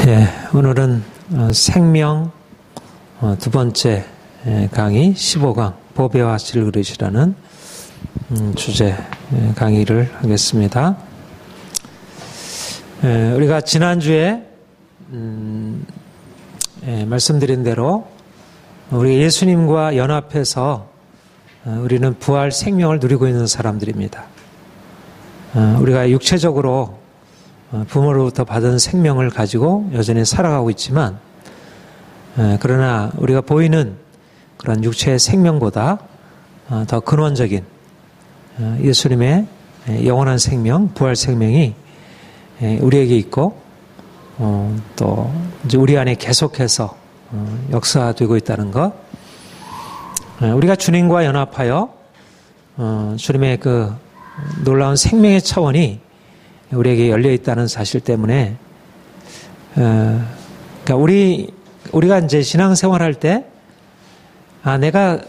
예, 오늘은 생명 두 번째 강의 15강 보배와 질그릇이라는 주제 강의를 하겠습니다. 우리가 지난주에 말씀드린 대로 우리 예수님과 연합해서 우리는 부활 생명을 누리고 있는 사람들입니다. 우리가 육체적으로 부모로부터 받은 생명을 가지고 여전히 살아가고 있지만, 그러나 우리가 보이는 그런 육체의 생명보다 더 근원적인 예수님의 영원한 생명, 부활 생명이 우리에게 있고, 또 이제 우리 안에 계속해서 역사되고 있다는 것. 우리가 주님과 연합하여 주님의 그 놀라운 생명의 차원이 우리에게 열려 있다는 사실 때문에, 그러니까 우리가 이제 신앙생활할 때, 내가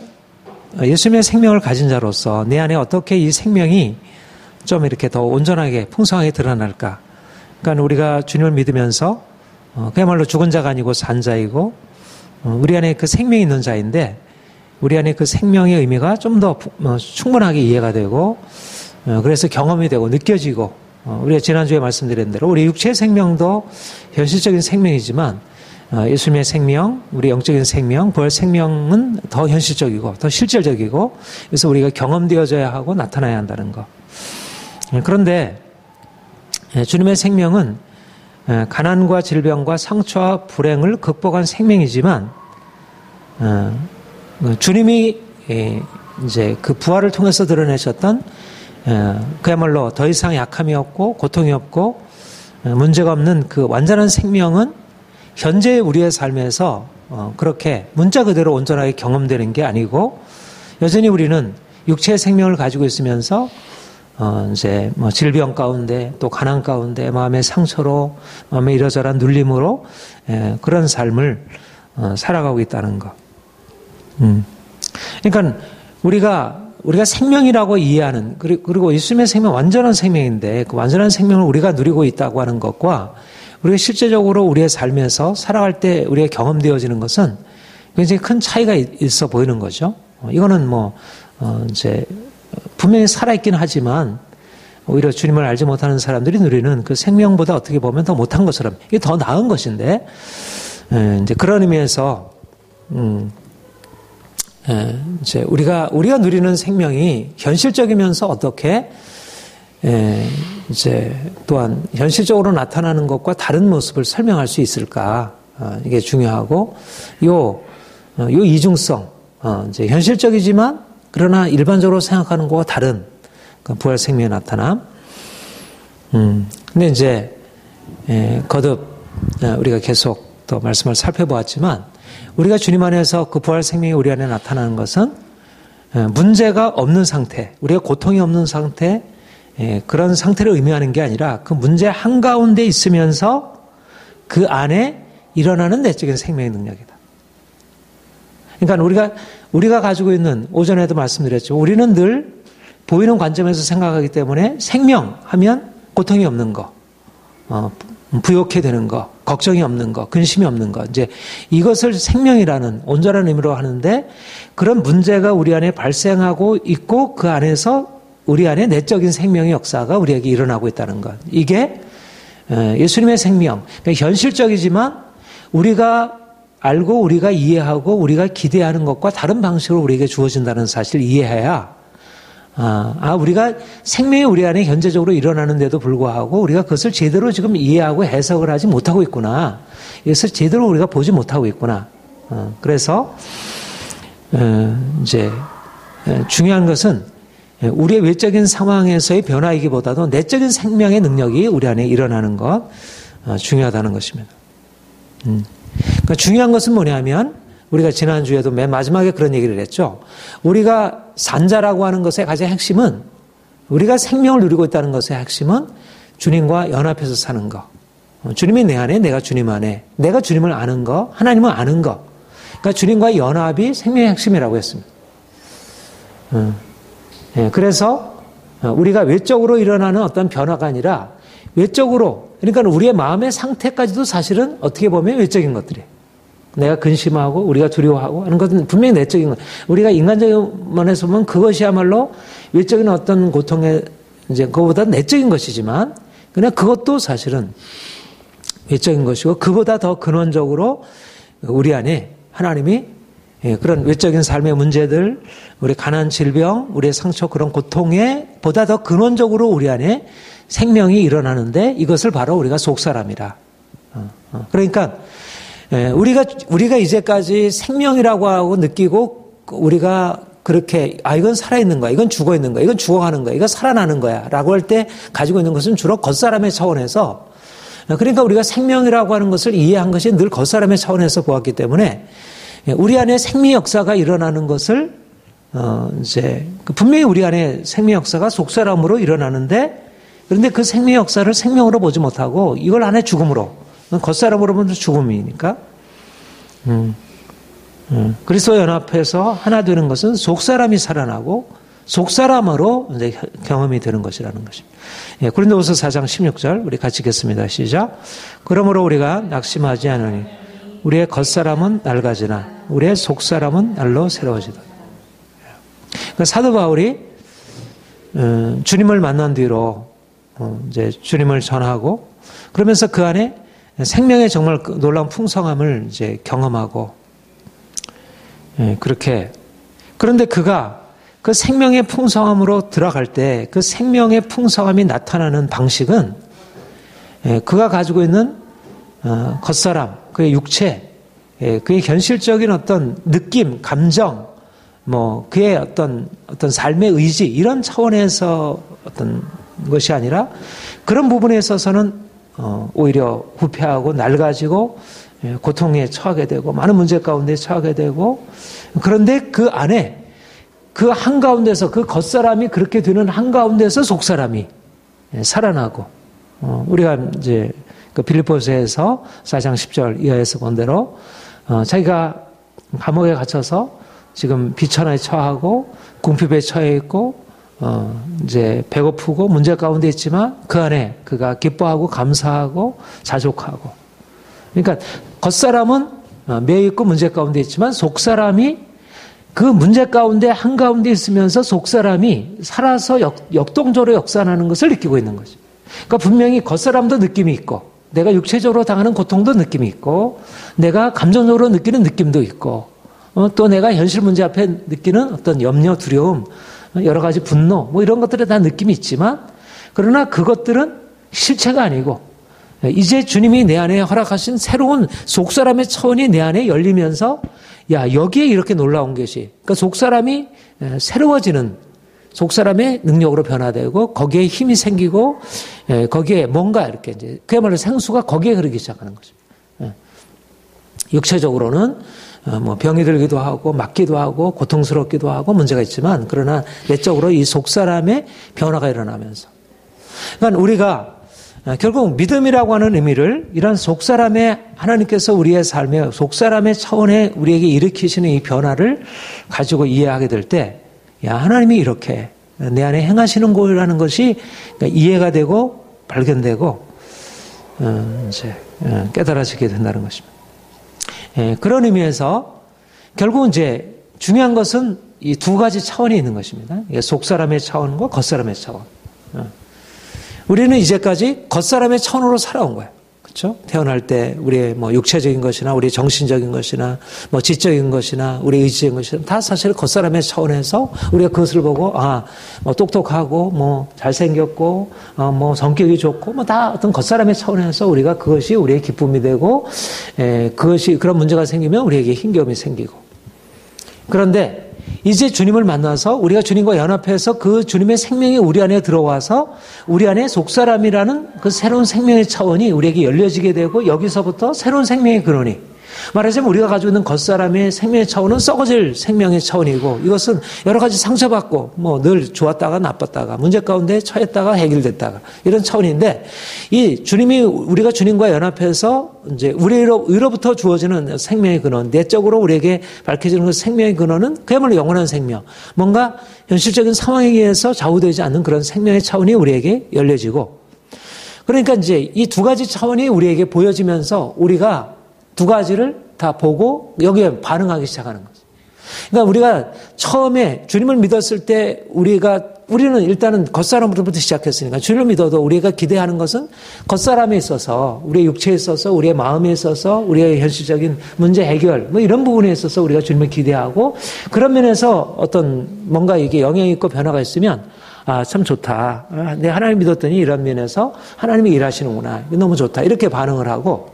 예수님의 생명을 가진 자로서 내 안에 어떻게 이 생명이 좀 이렇게 더 온전하게 풍성하게 드러날까? 그러니까 우리가 주님을 믿으면서 그야말로 죽은 자가 아니고 산 자이고, 우리 안에 그 생명이 있는 자인데, 우리 안에 그 생명의 의미가 좀 더 충분하게 이해가 되고, 그래서 경험이 되고 느껴지고, 우리가 지난주에 말씀드린 대로 우리 육체의 생명도 현실적인 생명이지만 예수님의 생명, 우리 영적인 생명, 부활 생명은 더 현실적이고 더 실질적이고, 그래서 우리가 경험되어져야 하고 나타나야 한다는 것. 그런데 주님의 생명은 가난과 질병과 상처와 불행을 극복한 생명이지만, 주님이 이제 그 부활을 통해서 드러내셨던 그야말로 더 이상 약함이 없고 고통이 없고 문제가 없는 그 완전한 생명은 현재 우리의 삶에서 그렇게 문자 그대로 온전하게 경험되는 게 아니고, 여전히 우리는 육체의 생명을 가지고 있으면서 이제 질병 가운데 또 가난 가운데 마음의 상처로 마음의 이러저러한 눌림으로 그런 삶을 살아가고 있다는 것. 그러니까 우리가 생명이라고 이해하는, 그리고 예수님의 생명 완전한 생명인데 그 완전한 생명을 우리가 누리고 있다고 하는 것과 우리가 실제적으로 우리의 삶에서 살아갈 때 우리가 경험되어지는 것은 굉장히 큰 차이가 있어 보이는 거죠. 이거는 이제 분명히 살아있긴 하지만 오히려 주님을 알지 못하는 사람들이 누리는 그 생명보다 어떻게 보면 더 못한 것처럼, 이게 더 나은 것인데, 이제 그런 의미에서 이제 우리가 누리는 생명이 현실적이면서 어떻게 이제 또한 현실적으로 나타나는 것과 다른 모습을 설명할 수 있을까, 이게 중요하고, 요 이중성, 이제 현실적이지만 그러나 일반적으로 생각하는 것과 다른 그 부활 생명의 나타남. 근데 이제 거듭 우리가 계속 또 말씀을 살펴보았지만, 우리가 주님 안에서 그 부활 생명이 우리 안에 나타나는 것은 문제가 없는 상태, 우리가 고통이 없는 상태, 그런 상태를 의미하는 게 아니라 그 문제 한가운데 있으면서 그 안에 일어나는 내적인 생명의 능력이다. 그러니까 우리가 가지고 있는, 오전에도 말씀드렸죠. 우리는 늘 보이는 관점에서 생각하기 때문에 생명하면 고통이 없는 거, 부욕해 되는 거, 걱정이 없는 거, 근심이 없는 거, 이제 이것을 생명이라는 온전한 의미로 하는데, 그런 문제가 우리 안에 발생하고 있고 그 안에서 우리 안에 내적인 생명의 역사가 우리에게 일어나고 있다는 것. 이게 예수님의 생명, 그러니까 현실적이지만 우리가 알고 우리가 이해하고 우리가 기대하는 것과 다른 방식으로 우리에게 주어진다는 사실을 이해해야, 우리가 생명이 우리 안에 현재적으로 일어나는데도 불구하고 우리가 그것을 제대로 지금 이해하고 해석을 하지 못하고 있구나. 이것을 제대로 우리가 보지 못하고 있구나. 그래서 이제 중요한 것은 우리의 외적인 상황에서의 변화이기보다도 내적인 생명의 능력이 우리 안에 일어나는 것, 중요하다는 것입니다. 그러니까 중요한 것은 뭐냐면, 우리가 지난주에도 맨 마지막에 그런 얘기를 했죠. 우리가 산자라고 하는 것의 가장 핵심은, 우리가 생명을 누리고 있다는 것의 핵심은 주님과 연합해서 사는 것. 주님이 내 안에, 내가 주님 안에, 내가 주님을 아는 것, 하나님을 아는 것. 그러니까 주님과의 연합이 생명의 핵심이라고 했습니다. 그래서 우리가 외적으로 일어나는 어떤 변화가 아니라 외적으로, 그러니까 우리의 마음의 상태까지도 사실은 어떻게 보면 외적인 것들이에요. 내가 근심하고 우리가 두려워하고 하는 것은 분명히 내적인 것. 우리가 인간적인 면에서 보면 그것이야말로 외적인 어떤 고통의 이제 그거보다 내적인 것이지만 그냥 그것도 사실은 외적인 것이고 그보다 더 근원적으로 우리 안에 하나님이 그런 외적인 삶의 문제들, 우리 가난, 질병, 우리의 상처 그런 고통에 보다 더 근원적으로 우리 안에 생명이 일어나는데 이것을 바로 우리가 속사람이라. 그러니까 우리가 이제까지 생명이라고 하고 느끼고 우리가 그렇게 이건 살아있는 거야, 이건 죽어있는 거야, 이건 죽어가는 거야, 이건 살아나는 거야 라고 할 때 가지고 있는 것은 주로 겉사람의 차원에서, 그러니까 우리가 생명이라고 하는 것을 이해한 것이 늘 겉사람의 차원에서 보았기 때문에 우리 안에 생명 역사가 일어나는 것을 이제 분명히 우리 안에 생명 역사가 속사람으로 일어나는데, 그런데 그 생명 역사를 생명으로 보지 못하고 이걸 안에 죽음으로, 겉사람으로 보면 죽음이니까 그리스도 연합해서 하나 되는 것은 속사람이 살아나고 속사람으로 이제 경험이 되는 것이라는 것입니다. 고린도후서 4장 16절 우리 같이 읽겠습니다. 시작. 그러므로 우리가 낙심하지 않으니 우리의 겉사람은 낡아지나 우리의 속사람은 날로 새로워지다. 그러니까 사도 바울이 주님을 만난 뒤로 이제 주님을 전하고 그러면서 그 안에 생명의 정말 놀라운 풍성함을 이제 경험하고 그렇게, 그런데 그가 그 생명의 풍성함으로 들어갈 때 그 생명의 풍성함이 나타나는 방식은 그가 가지고 있는 겉사람, 그의 육체, 그의 현실적인 어떤 느낌, 감정, 그의 어떤 삶의 의지 이런 차원에서 어떤 것이 아니라 그런 부분에 있어서는 오히려 부패하고 낡아지고 고통에 처하게 되고 많은 문제 가운데 처하게 되고, 그런데 그 안에 그 한가운데서 그 겉사람이 그렇게 되는 한가운데서 속사람이 살아나고, 우리가 이제 그 빌립보서에서 4장 10절 이하에서 본 대로 자기가 감옥에 갇혀서 지금 비천하에 처하고 궁핍에 처해 있고 이제 배고프고 문제 가운데 있지만 그 안에 그가 기뻐하고 감사하고 자족하고, 그러니까 겉사람은 매여 있고 문제 가운데 있지만 속사람이 그 문제 가운데 한가운데 있으면서 속사람이 살아서 역동적으로 역산하는 것을 느끼고 있는 거죠. 그러니까 분명히 겉사람도 느낌이 있고 내가 육체적으로 당하는 고통도 느낌이 있고 내가 감정적으로 느끼는 느낌도 있고 또 내가 현실 문제 앞에 느끼는 어떤 염려, 두려움, 여러 가지 분노 이런 것들에 다 느낌이 있지만, 그러나 그것들은 실체가 아니고 이제 주님이 내 안에 허락하신 새로운 속사람의 차원이 내 안에 열리면서 여기에 이렇게 놀라운 것이, 그러니까 속사람이 새로워지는 속사람의 능력으로 변화되고 거기에 힘이 생기고 거기에 뭔가 이렇게 이제 그야말로 생수가 거기에 흐르기 시작하는 거죠. 육체적으로는 병이 들기도 하고 맞기도 하고 고통스럽기도 하고 문제가 있지만, 그러나 내적으로 이 속사람의 변화가 일어나면서, 그러니까 우리가 결국 믿음이라고 하는 의미를 이런 속사람의 하나님께서 우리의 삶의 속사람의 차원에 우리에게 일으키시는 이 변화를 가지고 이해하게 될 때, 하나님이 이렇게 내 안에 행하시는 거라는 것이 이해가 되고 발견되고 이제 깨달아지게 된다는 것입니다. 그런 의미에서 결국 이제 중요한 것은 이 두 가지 차원이 있는 것입니다. 속사람의 차원과 겉사람의 차원. 우리는 이제까지 겉사람의 차원으로 살아온 거예요. 그렇죠? 태어날 때 우리의 육체적인 것이나 우리 정신적인 것이나 지적인 것이나 우리 의지적인 것이나 다 사실 겉사람의 차원에서 우리가 그것을 보고 똑똑하고 잘생겼고 성격이 좋고 다 어떤 겉사람의 차원에서 우리가 그것이 우리의 기쁨이 되고 그것이 그런 문제가 생기면 우리에게 힘겨움이 생기고, 그런데 이제 주님을 만나서 우리가 주님과 연합해서 그 주님의 생명이 우리 안에 들어와서 우리 안에 속사람이라는 그 새로운 생명의 차원이 우리에게 열려지게 되고, 여기서부터 새로운 생명의 근원이, 말하자면 우리가 가지고 있는 겉사람의 생명의 차원은 썩어질 생명의 차원이고, 이것은 여러 가지 상처받고 늘 좋았다가 나빴다가 문제 가운데 처했다가 해결됐다가 이런 차원인데, 이 주님이 우리가 주님과 연합해서 이제 우리로부터 주어지는 생명의 근원, 내적으로 우리에게 밝혀지는 그 생명의 근원은 그야말로 영원한 생명, 뭔가 현실적인 상황에 의해서 좌우되지 않는 그런 생명의 차원이 우리에게 열려지고, 그러니까 이제 이 두 가지 차원이 우리에게 보여지면서 우리가 두 가지를 다 보고 여기에 반응하기 시작하는 거죠. 그러니까 우리가 처음에 주님을 믿었을 때 우리는 일단은 겉사람으로부터 시작했으니까 주님을 믿어도 우리가 기대하는 것은 겉사람에 있어서 우리의 육체에 있어서 우리의 마음에 있어서 우리의 현실적인 문제 해결 뭐 이런 부분에 있어서 우리가 주님을 기대하고 그런 면에서 어떤 뭔가 이게 영향이 있고 변화가 있으면 아, 참 좋다. 내 하나님 믿었더니 이런 면에서 하나님이 일하시는구나. 너무 좋다. 이렇게 반응을 하고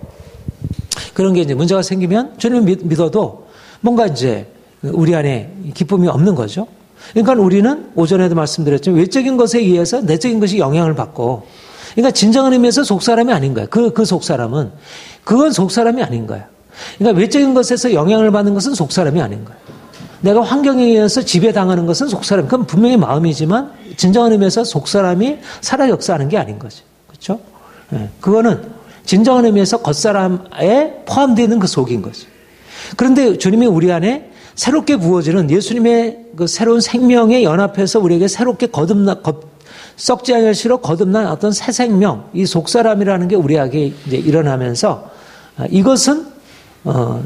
그런 게 이제 문제가 생기면 주님을 믿어도 뭔가 이제 우리 안에 기쁨이 없는 거죠. 그러니까 우리는 오전에도 말씀드렸지만 외적인 것에 의해서 내적인 것이 영향을 받고 그러니까 진정한 의미에서 속사람이 아닌 거예요. 그 속사람은 그건 속사람이 아닌 거예요. 그러니까 외적인 것에서 영향을 받는 것은 속사람이 아닌 거예요. 내가 환경에 의해서 지배당하는 것은 속사람. 그건 분명히 마음이지만 진정한 의미에서 속사람이 살아 역사하는 게 아닌 거죠. 그렇죠? 네. 그거는 진정한 의미에서 겉사람에 포함되어 있는 그 속인 거죠. 그런데 주님이 우리 안에 새롭게 부어지는 예수님의 그 새로운 생명에 연합해서 우리에게 새롭게 썩지 않을 시로 거듭난 어떤 새 생명, 이 속사람이라는 게 우리에게 이제 일어나면서 이것은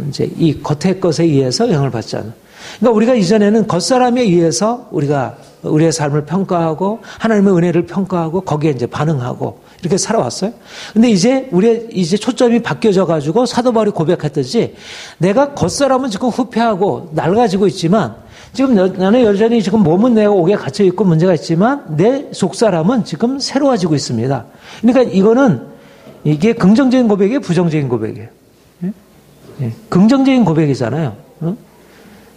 이제 이 겉의 것에 의해서 영향을 받지 않는. 그러니까 우리가 이전에는 겉사람에 의해서 우리가 우리의 삶을 평가하고 하나님의 은혜를 평가하고 거기에 이제 반응하고 이렇게 살아왔어요. 근데 이제 이제 초점이 바뀌어져 가지고 사도 바울이 고백했듯이 내가 겉사람은 지금 후패하고 낡아지고 있지만 지금 나는 여전히 지금 몸은 내가 옥에 갇혀 있고 문제가 있지만 내 속사람은 지금 새로워지고 있습니다. 그러니까 이게 긍정적인 고백이에요, 부정적인 고백이에요. 예? 긍정적인 고백이잖아요.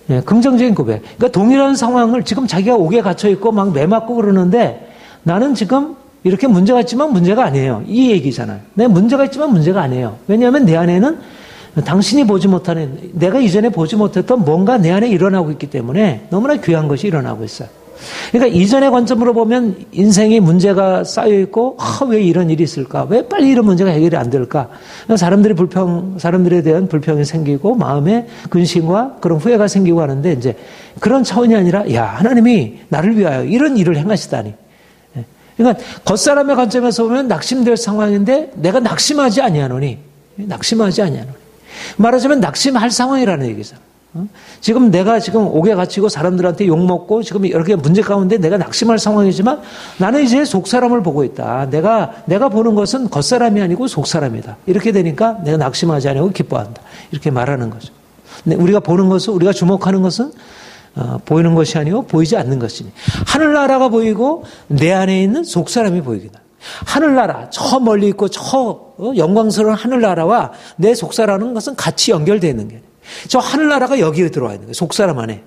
예, 긍정적인 고백. 그러니까 동일한 상황을 지금 자기가 옥에 갇혀 있고 막 매맞고 그러는데 나는 지금 이렇게 문제가 있지만 문제가 아니에요. 이 얘기잖아요. 내 문제가 있지만 문제가 아니에요. 왜냐하면 내 안에는 당신이 보지 못하는 내가 이전에 보지 못했던 뭔가 내 안에 일어나고 있기 때문에 너무나 귀한 것이 일어나고 있어요. 그러니까 이전의 관점으로 보면 인생에 문제가 쌓여 있고 왜 이런 일이 있을까? 왜 빨리 이런 문제가 해결이 안 될까? 사람들에 대한 불평이 생기고 마음에 근심과 그런 후회가 생기고 하는데 이제 그런 차원이 아니라 야 하나님이 나를 위하여 이런 일을 행하시다니. 그러니까 겉사람의 관점에서 보면 낙심될 상황인데 내가 낙심하지 아니하노니 말하자면 낙심할 상황이라는 얘기잖아. 지금 내가 지금 옥에 갇히고 사람들한테 욕먹고 지금 이렇게 문제 가운데 내가 낙심할 상황이지만 나는 이제 속사람을 보고 있다. 내가 보는 것은 겉사람이 아니고 속사람이다. 이렇게 되니까 내가 낙심하지 않고 기뻐한다. 이렇게 말하는 거죠. 근데 우리가 보는 것은 우리가 주목하는 것은 보이는 것이 아니고 보이지 않는 것이니 하늘나라가 보이고 내 안에 있는 속사람이 보이기다. 하늘나라 저 멀리 있고 저 영광스러운 하늘나라와 내 속사라는 것은 같이 연결되어 있는 게 저 하늘나라가 여기에 들어와 있는 거예요. 속사람 안에.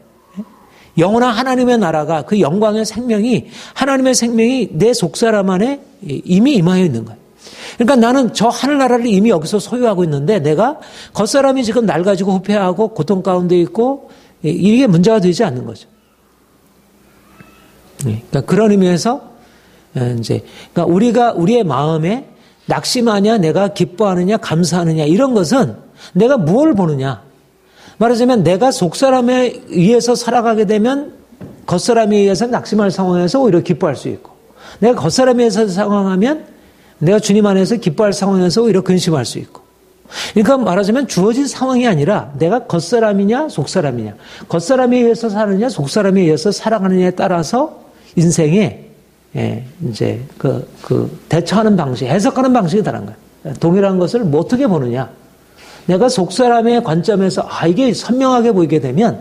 영원한 하나님의 나라가 그 영광의 생명이 하나님의 생명이 내 속사람 안에 이미 임하여 있는 거예요. 그러니까 나는 저 하늘나라를 이미 여기서 소유하고 있는데 내가 겉사람이 지금 낡아지고 후패하고 고통 가운데 있고 이게 문제가 되지 않는 거죠. 그러니까 그런 의미에서 이제 그러니까 우리의 마음에 낙심하냐 내가 기뻐하느냐 감사하느냐 이런 것은 내가 무엇을 보느냐. 말하자면 내가 속사람에 의해서 살아가게 되면 겉사람에 의해서 낙심할 상황에서 오히려 기뻐할 수 있고 내가 겉사람에 의해서 상황하면 내가 주님 안에서 기뻐할 상황에서 오히려 근심할 수 있고 그러니까 말하자면 주어진 상황이 아니라 내가 겉사람이냐 속사람이냐 겉사람에 의해서 사느냐 속사람에 의해서 살아가느냐에 따라서 인생에 이제 대처하는 방식 해석하는 방식이 다른 거야. 동일한 것을 뭐 어떻게 보느냐 내가 속사람의 관점에서 이게 선명하게 보이게 되면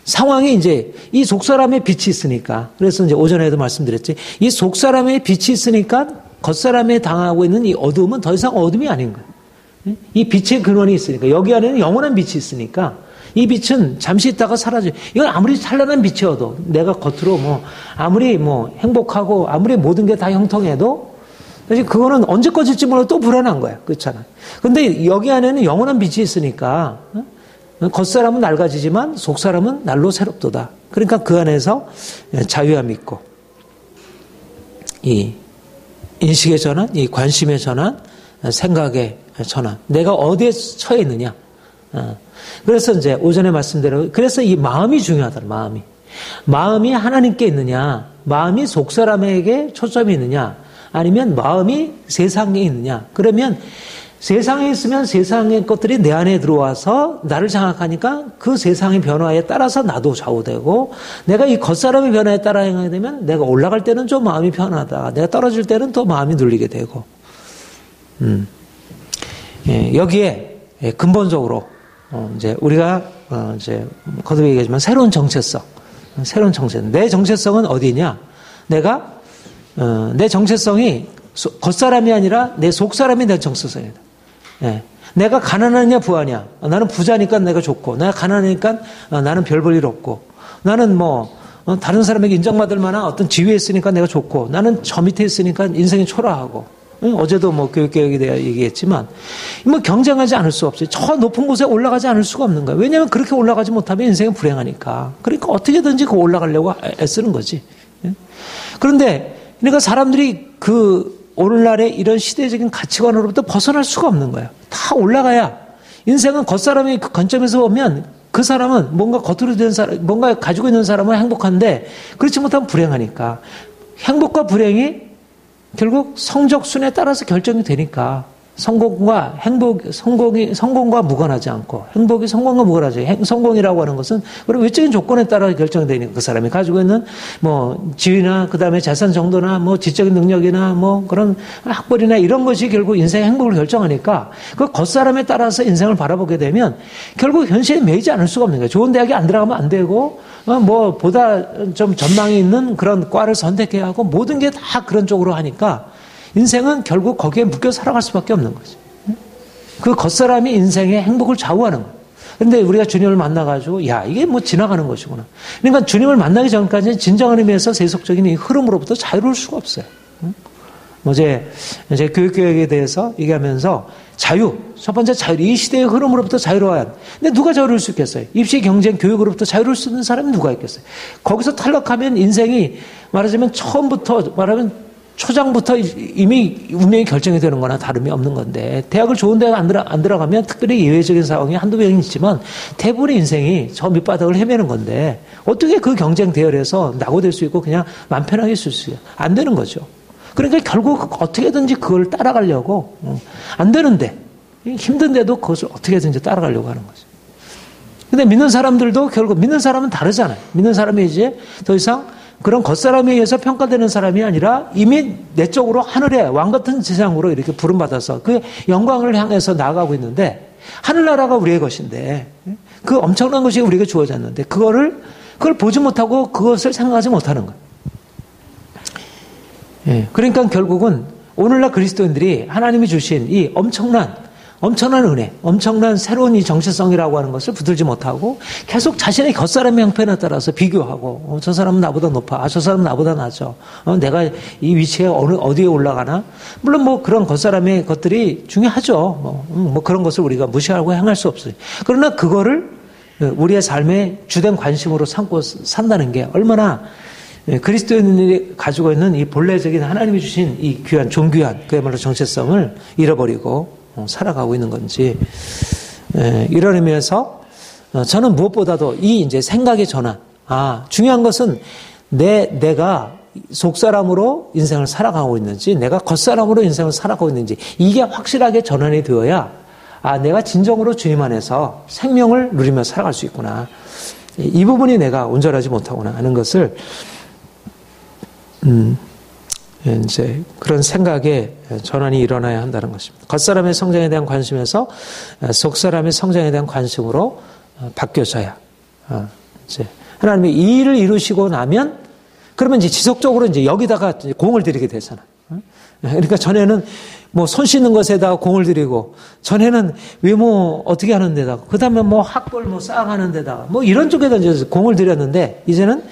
상황이 이제 이 속사람의 빛이 있으니까 그래서 이제 오전에도 말씀드렸지 이 속사람의 빛이 있으니까 겉사람에 당하고 있는 이 어두움은 더 이상 어둠이 아닌 거예요. 이 빛의 근원이 있으니까 여기 안에는 영원한 빛이 있으니까 이 빛은 잠시 있다가 사라져요. 이건 아무리 찬란한 빛이어도 내가 겉으로 아무리 행복하고 아무리 모든 게 다 형통해도 사실 그거는 언제 꺼질지 몰라도 또 불안한 거야. 그렇잖아요. 근데 여기 안에는 영원한 빛이 있으니까 겉사람은 낡아지지만 속사람은 날로 새롭도다. 그러니까 그 안에서 자유함이 있고 이 인식의 전환, 이 관심의 전환, 생각의 전환. 내가 어디에 처해 있느냐. 그래서 이제 오전에 말씀대로 그래서 이 마음이 중요하다. 마음이 하나님께 있느냐. 마음이 속사람에게 초점이 있느냐. 아니면 마음이 세상에 있느냐. 그러면 세상에 있으면 세상의 것들이 내 안에 들어와서 나를 장악하니까 그 세상의 변화에 따라서 나도 좌우되고, 내가 이 겉사람의 변화에 따라 행하게 되면 내가 올라갈 때는 좀 마음이 편하다. 내가 떨어질 때는 또 마음이 눌리게 되고. 여기에 근본적으로 이제 우리가 이제 거듭 얘기하지만 새로운 정체성. 내 정체성은 어디냐? 내 정체성이 겉사람이 아니라 내 속사람이 내 정체성이다. 내가 가난하냐 부하냐? 나는 부자니까 내가 좋고, 내가 가난하니까 나는 별 볼 일 없고, 나는 다른 사람에게 인정받을 만한 어떤 지위에 있으니까 내가 좋고, 나는 저 밑에 있으니까 인생이 초라하고. 어제도 교육개혁에 대해 얘기했지만, 경쟁하지 않을 수 없어요. 저 높은 곳에 올라가지 않을 수가 없는 거예요. 왜냐하면 그렇게 올라가지 못하면 인생은 불행하니까. 그러니까 어떻게든지 올라가려고 애쓰는 거지. 그런데, 그러니까 사람들이 오늘날의 이런 시대적인 가치관으로부터 벗어날 수가 없는 거예요. 다 올라가야. 인생은 겉사람의 그 관점에서 보면 그 사람은 뭔가 겉으로 된 사람, 뭔가 가지고 있는 사람은 행복한데, 그렇지 못하면 불행하니까. 행복과 불행이 결국 성적순에 따라서 결정이 되니까 성공과 무관하지 않고, 행복이 성공과 무관하지. 성공이라고 하는 것은 그런 외적인 조건에 따라 결정되니까 그 사람이 가지고 있는 지위나 그다음에 재산 정도나 지적인 능력이나 그런 학벌이나 이런 것이 결국 인생의 행복을 결정하니까, 그 겉사람에 따라서 인생을 바라보게 되면 결국 현실에 매이지 않을 수가 없는 거예요. 좋은 대학에 안 들어가면 안 되고, 보다 좀 전망이 있는 그런 과를 선택해야 하고, 모든 게 다 그런 쪽으로 하니까 인생은 결국 거기에 묶여 살아갈 수밖에 없는 거죠. 그 겉사람이 인생의 행복을 좌우하는 거예요. 그런데 우리가 주님을 만나가지고, 이게 지나가는 것이구나. 그러니까 주님을 만나기 전까지는 진정한 의미에서 세속적인 이 흐름으로부터 자유로울 수가 없어요. 어제 교육개혁에 대해서 얘기하면서 첫 번째 자유, 이 시대의 흐름으로부터 자유로워야 한다. 근데 누가 자유로울 수 있겠어요? 입시, 경쟁, 교육으로부터 자유로울 수 있는 사람이 누가 있겠어요? 거기서 탈락하면 인생이 말하자면 초장부터 이미 운명이 결정이 되는 거나 다름이 없는 건데, 대학을 좋은 대학 안 들어가면 특별히 예외적인 상황이 한두 명이 있지만 대부분의 인생이 저 밑바닥을 헤매는 건데, 어떻게 그 경쟁 대열에서 낙오될 수 있고 그냥 마음 편하게 있을 수 있어요? 안 되는 거죠. 그러니까 결국 어떻게든지 그걸 따라가려고, 안 되는데, 힘든데도 그것을 어떻게든지 따라가려고 하는 거죠. 근데 믿는 사람들도 결국, 믿는 사람은 다르잖아요. 믿는 사람이 이제 더 이상 그런 겉사람에 의해서 평가되는 사람이 아니라 이미 내적으로 하늘의 왕 같은 세상으로 이렇게 부름받아서 그 영광을 향해서 나아가고 있는데, 하늘나라가 우리의 것인데, 그 엄청난 것이 우리에게 주어졌는데, 그걸 보지 못하고 그것을 생각하지 못하는 거예요. 그러니까 결국은 오늘날 그리스도인들이 하나님이 주신 이 엄청난 은혜, 엄청난 새로운 이 정체성이라고 하는 것을 붙들지 못하고 계속 자신의 겉사람의 형편에 따라서 비교하고, 저 사람은 나보다 높아, 저 사람은 나보다 낮아, 내가 이 위치에 어디에 올라가나. 물론 그런 겉사람의 것들이 중요하죠. 그런 것을 우리가 무시하고 행할 수 없어요. 그러나 그거를 우리의 삶의 주된 관심으로 삼고 산다는 게 얼마나 그리스도인들이 가지고 있는 이 본래적인 하나님이 주신 이 존귀한 그야말로 정체성을 잃어버리고 살아가고 있는 건지. 이런 의미에서 저는 무엇보다도 이 이제 생각의 전환. 중요한 것은 내가 속사람으로 인생을 살아가고 있는지, 내가 겉사람으로 인생을 살아가고 있는지, 이게 확실하게 전환이 되어야, 내가 진정으로 주님 안에서 생명을 누리며 살아갈 수 있구나. 이 부분이 내가 온전하지 못하구나 하는 것을 이제 그런 생각에 전환이 일어나야 한다는 것입니다. 겉사람의 성장에 대한 관심에서 속사람의 성장에 대한 관심으로 바뀌어져야, 이제 하나님이 이 일을 이루시고 나면, 그러면 이제 지속적으로 이제 여기다가 공을 들이게 되잖아. 그러니까 전에는 손 씻는 것에다가 공을 들이고, 전에는 외모 어떻게 하는 데다가, 그 다음에 학벌 쌓아가는 데다가, 이런 쪽에다 이제 공을 들였는데, 이제는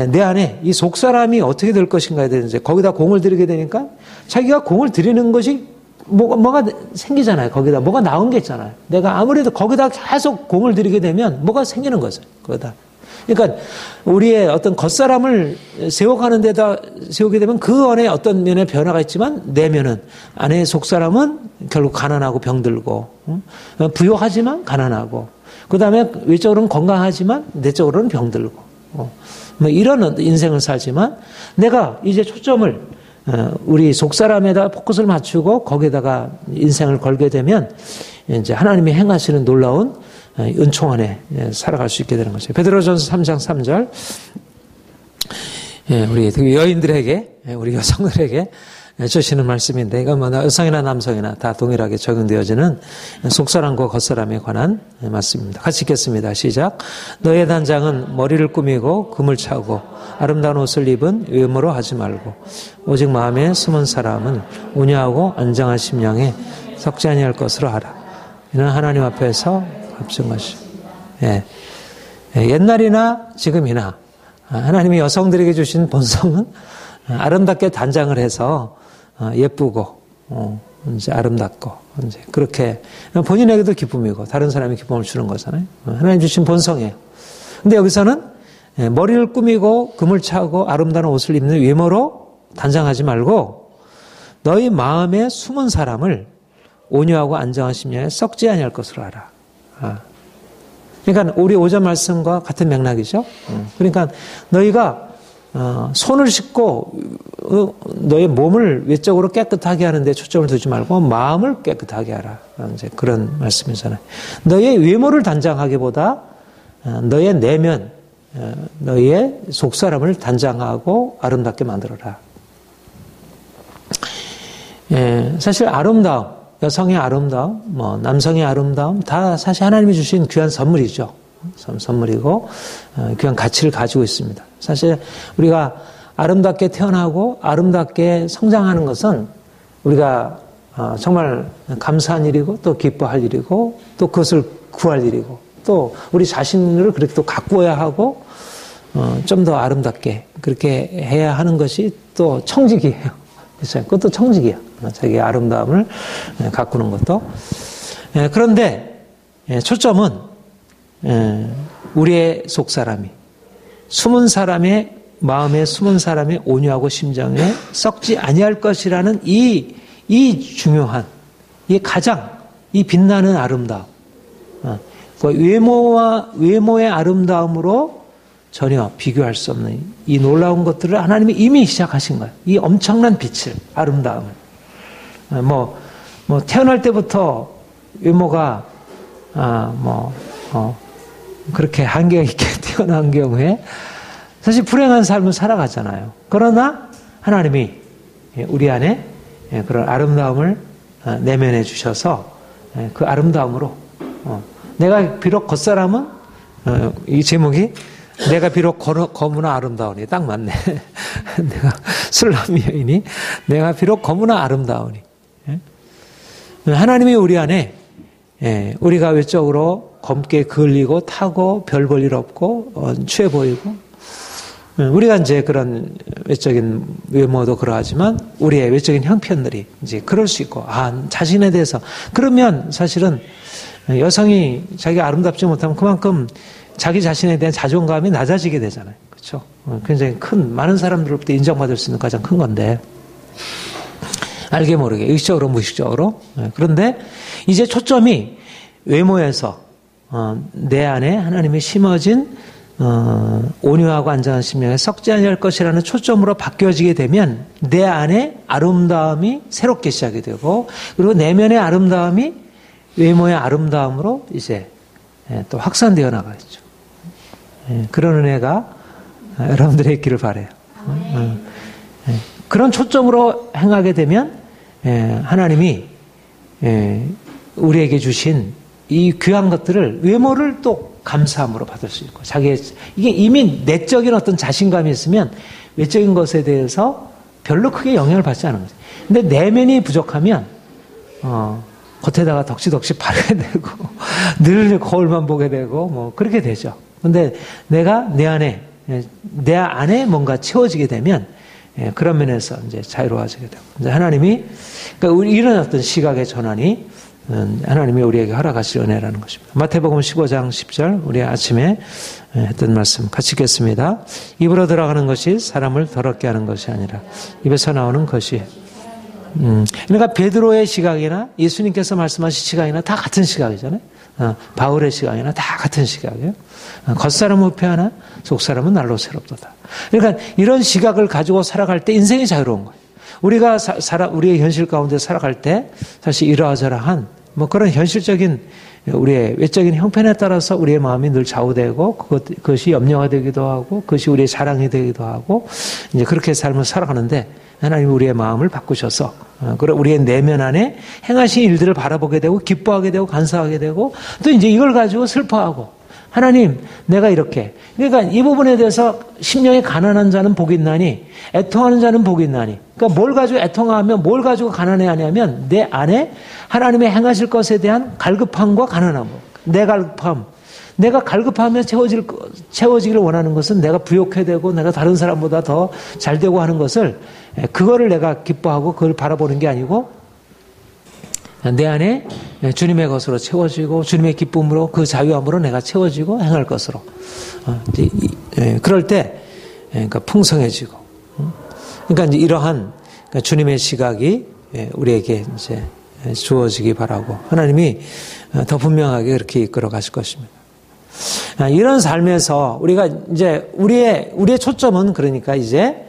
내 안에 이 속사람이 어떻게 될 것인가에 대해서 거기다 공을 들이게 되니까 자기가 공을 들이는 것이 뭐가 생기잖아요. 거기다 뭐가 나온 게 있잖아요. 내가 아무래도 거기다 계속 공을 들이게 되면 뭐가 생기는 거죠. 거기다. 그러니까 우리의 어떤 겉사람을 세워가는 데다 세우게 되면 그 안에 어떤 면의 변화가 있지만, 내면은 안에 속사람은 결국 가난하고 병들고, 부유하지만 가난하고, 그 다음에 외적으로는 건강하지만 내적으로는 병들고, 이런 인생을 살지만, 내가 이제 초점을 우리 속사람에다 포커스를 맞추고 거기에다가 인생을 걸게 되면 이제 하나님이 행하시는 놀라운 은총 안에 살아갈 수 있게 되는 것이죠. 베드로전서 3장 3절. 우리 여인들에게, 우리 여성들에게 주시는 말씀인데, 이건 뭐 여성이나 남성이나 다 동일하게 적용되어지는 속사람과 겉사람에 관한 말씀입니다. 같이 읽겠습니다. 시작. 너의 단장은 머리를 꾸미고 금을 차고 아름다운 옷을 입은 외모로 하지 말고 오직 마음에 숨은 사람은 온유하고 안정한 심령에 썩지 아니할 것으로 하라. 이는 하나님 앞에서 값진 것이. 옛날이나 지금이나 하나님이 여성들에게 주신 본성은 아름답게 단장을 해서 예쁘고 이제 아름답고 이제 그렇게 본인에게도 기쁨이고 다른 사람이 기쁨을 주는 거잖아요. 하나님 주신 본성이에요. 근데 여기서는 머리를 꾸미고 금을 차고 아름다운 옷을 입는 외모로 단장하지 말고 너희 마음에 숨은 사람을 온유하고 안정한 심령에 썩지 아니할 것으로 알아. 그러니까 우리 오전 말씀과 같은 맥락이죠. 그러니까 너희가 손을 씻고 너의 몸을 외적으로 깨끗하게 하는 데 초점을 두지 말고 마음을 깨끗하게 하라. 이제 그런 말씀이잖아요. 너의 외모를 단장하기보다 너의 내면, 너의 속사람을 단장하고 아름답게 만들어라. 사실 아름다움, 여성의 아름다움, 남성의 아름다움 다 사실 하나님이 주신 귀한 선물이죠. 선물이고 귀한 가치를 가지고 있습니다. 사실 우리가 아름답게 태어나고 아름답게 성장하는 것은 우리가 정말 감사한 일이고 또 기뻐할 일이고 또 그것을 구할 일이고 또 우리 자신을 그렇게 또 가꾸어야 하고 좀 더 아름답게 그렇게 해야 하는 것이 또 청직이에요. 그렇죠? 그것도 청직이야. 자기의 아름다움을 가꾸는 것도. 그런데 초점은 우리의 속사람이 숨은 사람의 마음에 숨은 사람의 온유하고 심정에 썩지 아니할 것이라는 이 중요한 이 가장 이 빛나는 아름다움 외모의 아름다움으로 전혀 비교할 수 없는 이 놀라운 것들을 하나님이 이미 시작하신 거예요. 이 엄청난 빛을 아름다움을 태어날 때부터 외모가 그렇게 한경 있게 태어난 경우에 사실 불행한 삶을 살아가잖아요. 그러나 하나님이 우리 안에 그런 아름다움을 내면해 주셔서 그 아름다움으로 내가 비록 겉사람은 이 제목이 내가 비록 거무나 아름다우니 딱 맞네. 내가 술람 여인이 내가 비록 거무나 아름다우니 하나님이 우리 안에 우리가 외적으로 검게 걸리고 타고 별 볼 일 없고 취해 보이고 우리가 이제 그런 외적인 외모도 그러하지만 우리의 외적인 형편들이 이제 그럴 수 있고 자신에 대해서 그러면 사실은 여성이 자기가 아름답지 못하면 그만큼 자기 자신에 대한 자존감이 낮아지게 되잖아요. 그렇죠? 굉장히 많은 사람들로부터 인정받을 수 있는 가장 큰 건데 알게 모르게 의식적으로 무의식적으로 그런데 이제 초점이 외모에서 내 안에 하나님이 심어진 온유하고 안전한 심령에 썩지 아니할 것이라는 초점으로 바뀌어지게 되면 내 안에 아름다움이 새롭게 시작이 되고 그리고 내면의 아름다움이 외모의 아름다움으로 이제 또 확산되어 나가겠죠. 그런 은혜가 여러분들의 있기를 바라요. 그런 초점으로 행하게 되면 하나님이 우리에게 주신 이 귀한 것들을 외모를 또 감사함으로 받을 수 있고 이게 이미 내적인 어떤 자신감이 있으면 외적인 것에 대해서 별로 크게 영향을 받지 않은 거죠. 근데 내면이 부족하면 겉에다가 덕지덕지 바르게 되고 늘 거울만 보게 되고 그렇게 되죠. 근데 내가 내 안에 뭔가 채워지게 되면 그런 면에서 이제 자유로워지게 되고 이제 하나님이 그러니까 이런 어떤 시각의 전환이 하나님이 우리에게 허락하실 은혜라는 것입니다. 마태복음 15장 10절 우리 아침에 했던 말씀 같이 읽겠습니다. 입으로 들어가는 것이 사람을 더럽게 하는 것이 아니라 입에서 나오는 것이 그러니까 베드로의 시각이나 예수님께서 말씀하신 시각이나 다 같은 시각이잖아요. 바울의 시각이나 다 같은 시각이에요. 겉사람은 후패하나 속사람은 날로 새롭도다. 그러니까 이런 시각을 가지고 살아갈 때 인생이 자유로운 거예요. 우리가 우리의 현실 가운데 살아갈 때 사실 이러저러한 뭐 그런 현실적인 우리의 외적인 형편에 따라서 우리의 마음이 늘 좌우되고 그것이 염려가 되기도 하고 그것이 우리의 자랑이 되기도 하고 이제 그렇게 삶을 살아가는데 하나님이 우리의 마음을 바꾸셔서 우리의 내면 안에 행하신 일들을 바라보게 되고 기뻐하게 되고 감사하게 되고 또 이제 이걸 가지고 슬퍼하고 하나님 내가 이렇게 그러니까 이 부분에 대해서 심령이 가난한 자는 복이 있나니 애통하는 자는 복이 있나니 그러니까 뭘 가지고 애통하면 뭘 가지고 가난해하냐면 내 안에 하나님의 행하실 것에 대한 갈급함과 가난함 내 갈급함 내가 갈급하며 채워지기를 원하는 것은 내가 부욕해야 되고 내가 다른 사람보다 더 잘 되고 하는 것을 그거를 내가 기뻐하고 그걸 바라보는 게 아니고 내 안에 주님의 것으로 채워지고 주님의 기쁨으로 그 자유함으로 내가 채워지고 행할 것으로 그럴 때 그러니까 풍성해지고 그러니까 이제 이러한 주님의 시각이 우리에게 이제 주어지기 바라고 하나님이 더 분명하게 그렇게 이끌어 가실 것입니다. 이런 삶에서 우리가 이제 우리의 초점은 그러니까 이제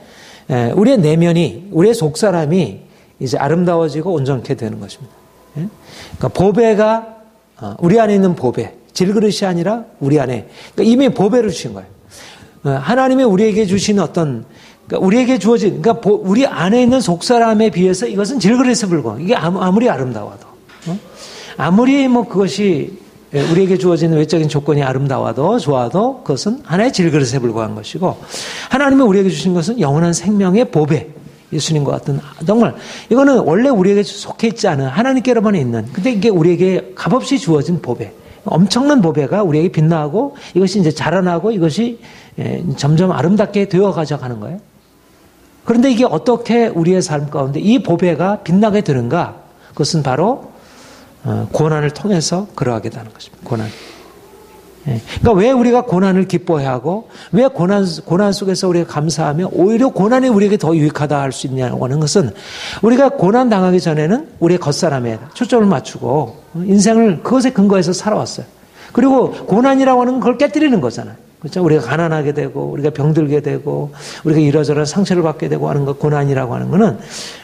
우리의 내면이 우리의 속사람이 이제 아름다워지고 온전케 되는 것입니다. 그러니까 보배가 우리 안에 있는 보배 질그릇이 아니라 우리 안에 그러니까 이미 보배를 주신 거예요. 하나님이 우리에게 주신 어떤 그러니까 우리에게 주어진 그러니까 우리 안에 있는 속사람에 비해서 이것은 질그릇에 불과한 이게 아무리 아름다워도 아무리 뭐 그것이 우리에게 주어지는 외적인 조건이 아름다워도 좋아도 그것은 하나의 질그릇에 불과한 것이고 하나님이 우리에게 주신 것은 영원한 생명의 보배 예수님과 같은 정말 이거는 원래 우리에게 속해 있지 않은 하나님께로만 있는 근데 이게 우리에게 값없이 주어진 보배 엄청난 보배가 우리에게 빛나고 이것이 이제 자라나고 이것이 점점 아름답게 되어 가져가는 거예요. 그런데 이게 어떻게 우리의 삶 가운데 이 보배가 빛나게 되는가 그것은 바로 고난을 통해서 그러하게 되는 것입니다. 고난. 그러니까 왜 우리가 고난을 기뻐해하고 왜 고난 속에서 우리가 감사하며 오히려 고난이 우리에게 더 유익하다 할 수 있냐고 하는 것은 우리가 고난 당하기 전에는 우리의 겉사람에 초점을 맞추고 인생을 그것에 근거해서 살아왔어요. 그리고 고난이라고 하는 건 그걸 깨뜨리는 거잖아요. 그렇죠? 우리가 가난하게 되고 우리가 병들게 되고 우리가 이러저런 상처를 받게 되고 하는 것 고난이라고 하는 것은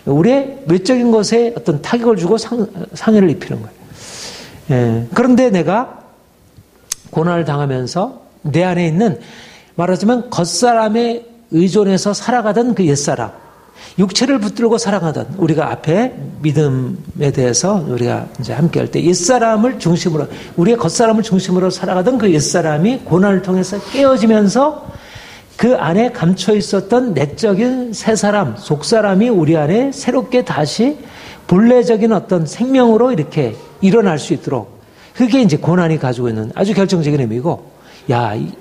우리의 외적인 것에 어떤 타격을 주고 상해를 입히는 거예요. 그런데 내가 고난을 당하면서 내 안에 있는 말하자면 겉사람에 의존해서 살아가던 그 옛사람 육체를 붙들고 살아가던 우리가 앞에 믿음에 대해서 우리가 이제 함께 할 때 옛사람을 중심으로 우리의 겉사람을 중심으로 살아가던 그 옛사람이 고난을 통해서 깨어지면서 그 안에 감춰 있었던 내적인 새사람 속사람이 우리 안에 새롭게 다시 본래적인 어떤 생명으로 이렇게 일어날 수 있도록 그게 이제 고난이 가지고 있는 아주 결정적인 의미고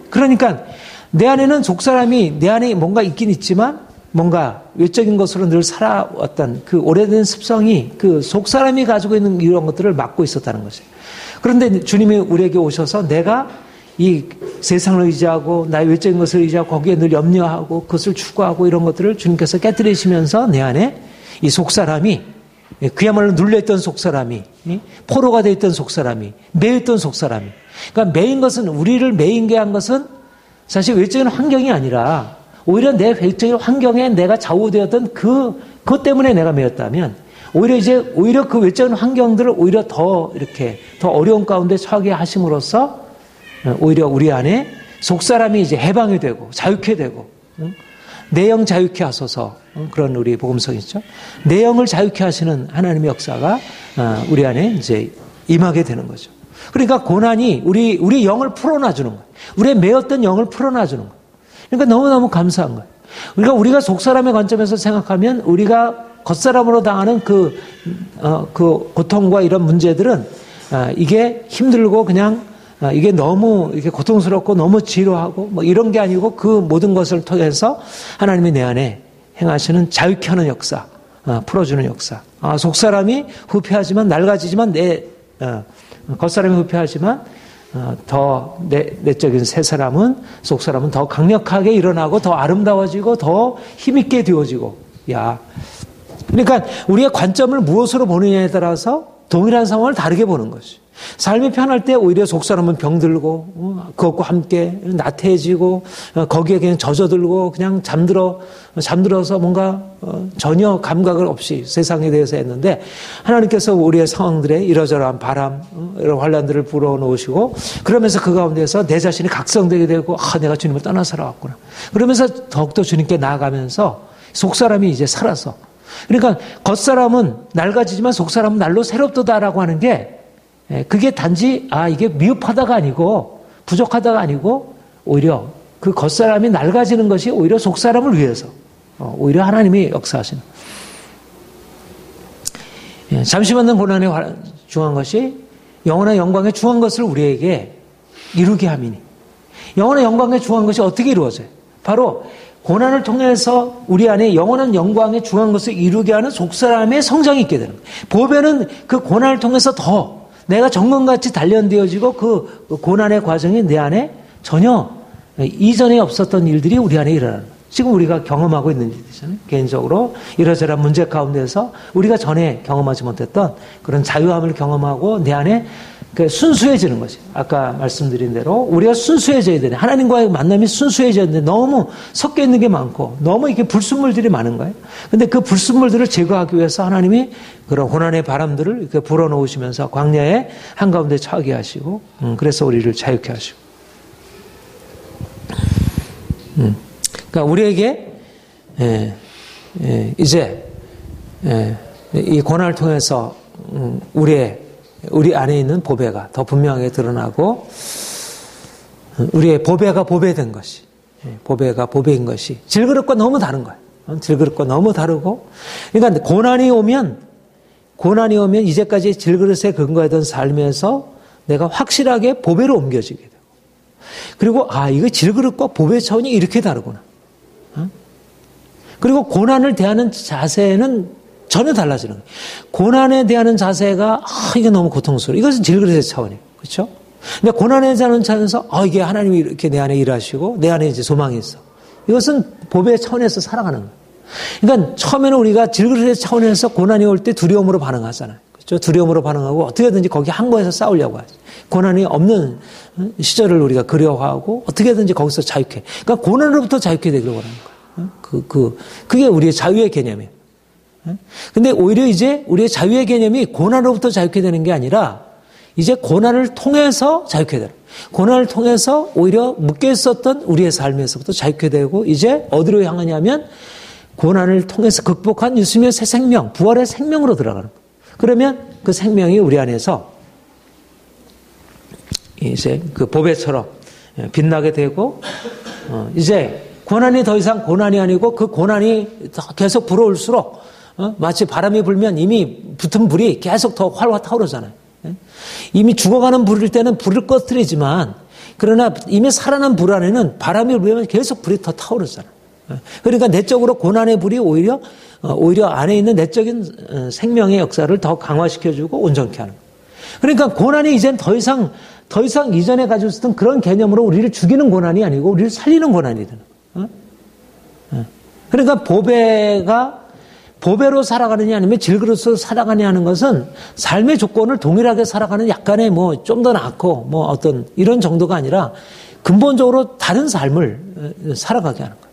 그러니까 내 안에는 속사람이 내 안에 뭔가 있긴 있지만 뭔가 외적인 것으로 늘 살아왔던 그 오래된 습성이 그 속사람이 가지고 있는 이런 것들을 막고 있었다는 것이에요. 그런데 주님이 우리에게 오셔서 내가 이 세상을 의지하고 나의 외적인 것을 의지하고 거기에 늘 염려하고 그것을 추구하고 이런 것들을 주님께서 깨뜨리시면서 내 안에 이 속사람이 그야말로 눌려있던 속사람이 포로가 되어 있던 속사람이 매였던 속사람이 그러니까 매인 것은 우리를 매인게 한 것은 사실 외적인 환경이 아니라 오히려 내 외적인 환경에 내가 좌우되었던 그것 때문에 내가 매였다면 오히려 그 외적인 환경들을 오히려 더 이렇게 더 어려운 가운데 처하게 하심으로써 오히려 우리 안에 속사람이 이제 해방이 되고 자유케 되고 내영 자유케 하소서 그런 우리 복음성 있죠. 내영을 자유케 하시는 하나님의 역사가 우리 안에 이제 임하게 되는 거죠. 그러니까 고난이 우리 영을 풀어놔주는 거예요. 우리의 매였던 영을 풀어놔주는 거예요. 그러니까 너무너무 감사한 거예요. 그러니까 우리가 속사람의 관점에서 생각하면 우리가 겉사람으로 당하는 그 고통과 이런 문제들은 이게 힘들고 그냥 이게 너무 이렇게 고통스럽고 너무 지루하고 뭐 이런 게 아니고 그 모든 것을 통해서 하나님이 내 안에 행하시는 자유케 하는 역사, 풀어주는 역사. 속사람이 후패하지만 낡아지지만 겉사람이 후패하지만 더 내적인 새 사람은 속사람은 더 강력하게 일어나고 더 아름다워지고 더 힘있게 되어지고 그러니까 우리의 관점을 무엇으로 보느냐에 따라서 동일한 상황을 다르게 보는 것이. 삶이 편할 때 오히려 속사람은 병들고 그것과 함께 나태해지고 거기에 그냥 젖어들고 그냥 잠들어서 뭔가 전혀 감각을 없이 세상에 대해서 했는데 하나님께서 우리의 상황들에 이러저러한 바람 이런 환란들을 불어넣으시고 그러면서 그 가운데서 내 자신이 각성되게 되고 내가 주님을 떠나 살아왔구나. 그러면서 더욱더 주님께 나아가면서 속사람이 이제 살아서 그러니까 겉사람은 낡아지지만 속사람은 날로 새롭도다라고 하는 게 그게 단지 이게 미흡하다가 아니고 부족하다가 아니고 오히려 그 겉사람이 낡아지는 것이 오히려 속사람을 위해서 오히려 하나님이 역사하시는 잠시 받는 고난에 중한 것이 영원한 영광에 중한 것을 우리에게 이루게 함이니 영원한 영광에 중한 것이 어떻게 이루어져요? 바로 고난을 통해서 우리 안에 영원한 영광에 중한 것을 이루게 하는 속사람의 성장이 있게 되는 거예요. 보배는 그 고난을 통해서 더 내가 정금같이 단련되어지고 그 고난의 과정이 내 안에 전혀 이전에 없었던 일들이 우리 안에 일어나는 거예요. 지금 우리가 경험하고 있는 일이잖아요. 개인적으로 이러저러한 문제 가운데서 우리가 전에 경험하지 못했던 그런 자유함을 경험하고 내 안에 순수해지는 것이 아까 말씀드린 대로 우리가 순수해져야 되네. 하나님과의 만남이 순수해져야 되는데 너무 섞여 있는 게 많고 너무 이렇게 불순물들이 많은 거예요. 근데 그 불순물들을 제거하기 위해서 하나님이 그런 고난의 바람들을 이렇게 불어넣으시면서 광야의 한가운데 처하게 하시고 그래서 우리를 자유케 하시고 그러니까 우리에게 이제 이 고난을 통해서 우리 안에 있는 보배가 더 분명하게 드러나고 우리의 보배가 보배된 것이 보배가 보배인 것이 질그릇과 너무 다른 거예요. 질그릇과 너무 다르고 그러니까 고난이 오면 이제까지 질그릇에 근거하던 삶에서 내가 확실하게 보배로 옮겨지게 되고 그리고 이거 질그릇과 보배 차원이 이렇게 다르구나. 그리고 고난을 대하는 자세는 전혀 달라지는 거예요. 고난에 대하는 자세가 이게 너무 고통스러워. 이것은 질그릇의 차원이에요. 그렇죠? 근데 고난에 대하는 차원에서 이게 하나님이 이렇게 내 안에 일하시고 내 안에 이제 소망이 있어. 이것은 보배의 차원에서 살아가는 거예요. 그러니까 처음에는 우리가 질그릇의 차원에서 고난이 올 때 두려움으로 반응하잖아요. 그렇죠? 두려움으로 반응하고 어떻게든지 거기 항거해서 싸우려고 하죠. 고난이 없는 시절을 우리가 그리워하고 어떻게든지 거기서 자유케. 그러니까 고난으로부터 자유케 되기로 하는 거예요. 그게 우리의 자유의 개념이에요. 근데 오히려 이제 우리의 자유의 개념이 고난으로부터 자유케 되는 게 아니라 이제 고난을 통해서 자유케 되는 고난을 통해서 오히려 묶여 있었던 우리의 삶에서부터 자유케 되고 이제 어디로 향하냐면 고난을 통해서 극복한 예수님의 새 생명, 부활의 생명으로 들어가는 거예요. 그러면 그 생명이 우리 안에서 이제 그 보배처럼 빛나게 되고 이제 고난이 더 이상 고난이 아니고 그 고난이 계속 불어올수록 마치 바람이 불면 이미 붙은 불이 계속 더 활활 타오르잖아요. 이미 죽어가는 불일 때는 불을 꺼뜨리지만 그러나 이미 살아난 불 안에는 바람이 불면 계속 불이 더 타오르잖아요. 그러니까 내적으로 고난의 불이 오히려 안에 있는 내적인 생명의 역사를 더 강화시켜주고 온전케 하는 거예요. 그러니까 고난이 이젠 더 이상 이전에 가지고 있었던 그런 개념으로 우리를 죽이는 고난이 아니고 우리를 살리는 고난이 되는 거예요. 그러니까 보배로 살아가느냐 아니면 질그릇으로 살아가느냐 하는 것은 삶의 조건을 동일하게 살아가는 약간의 좀 더 낫고 어떤 이런 정도가 아니라 근본적으로 다른 삶을 살아가게 하는 거예요.